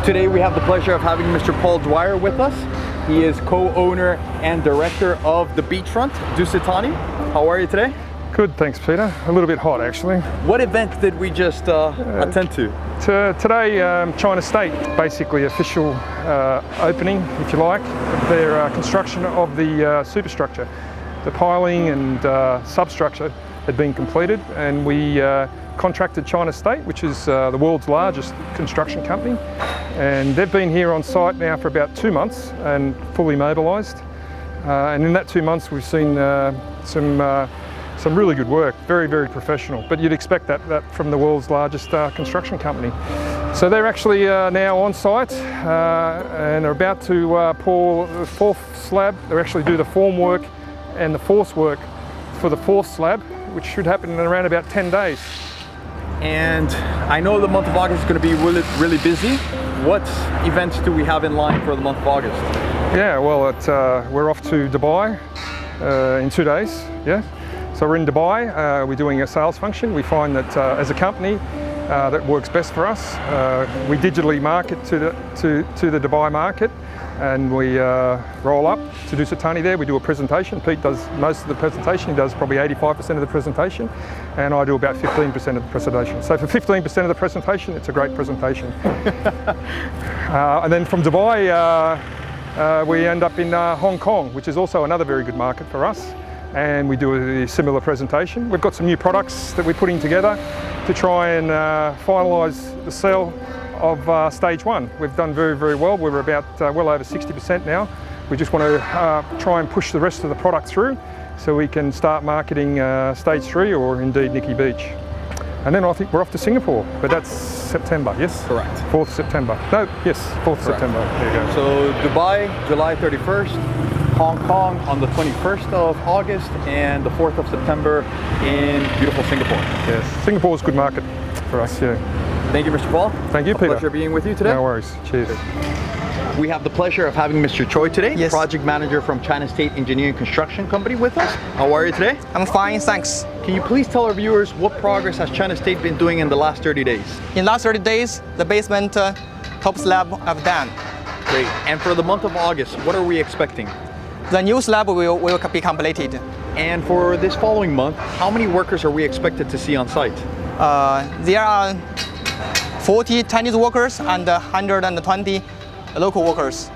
Today we have the pleasure of having Mr. Paul Dwyer with us. He is co-owner and director of the beachfront, Dusit Thani. How are you today? Good, thanks Peter. A little bit hot actually. What event did we just attend to? Today, China State, basically official opening, if you like, of their construction of the superstructure. The piling and substructure had been completed, and we contracted China State, which is the world's largest construction company, and they've been here on site now for about 2 months and fully mobilised. And in that 2 months we've seen some really good work, very, very professional, but you'd expect that from the world's largest construction company. So they're actually now on site and are about to pour the fourth slab. They actually do the formwork and the force work for the fourth slab, which should happen in around about 10 days. And I know the month of August is going to be really, really busy. What events do we have in line for the month of August? Yeah, well, we're off to Dubai in 2 days. Yeah. So we're in Dubai, we're doing a sales function. We find that as a company, that works best for us. We digitally market to the Dubai market, and we roll up to Dusit Thani there. We do a presentation. Pete does most of the presentation. He does probably 85% of the presentation, and I do about 15% of the presentation. So for 15% of the presentation, it's a great presentation. And then from Dubai, we end up in Hong Kong, which is also another very good market for us. And we do a similar presentation. We've got some new products that we're putting together to try and finalise the sale of stage one. We've done very, very well. We're about well over 60% now. We just want to try and push the rest of the product through so we can start marketing stage 3 or indeed Nikki Beach. And then I think we're off to Singapore, but that's September, yes? Correct. 4th September. No, yes, 4th September. There you go. So Dubai, July 31st. Hong Kong on the 21st of August, and the 4th of September in beautiful Singapore. Yes, Singapore's a good market for us, yeah. Thank you, Mr. Paul. Thank you, Peter. Pleasure being with you today. No worries. Cheers. We have the pleasure of having Mr. Choi today, yes. Project Manager from China State Engineering Construction Company with us. How are you today? I'm fine, thanks. Can you please tell our viewers what progress has China State been doing in the last 30 days? In the last 30 days, the basement top slab I've done. Great. And for the month of August, what are we expecting? The new slab will be completed. And for this following month, how many workers are we expected to see on site? There are 40 Chinese workers and 120 local workers.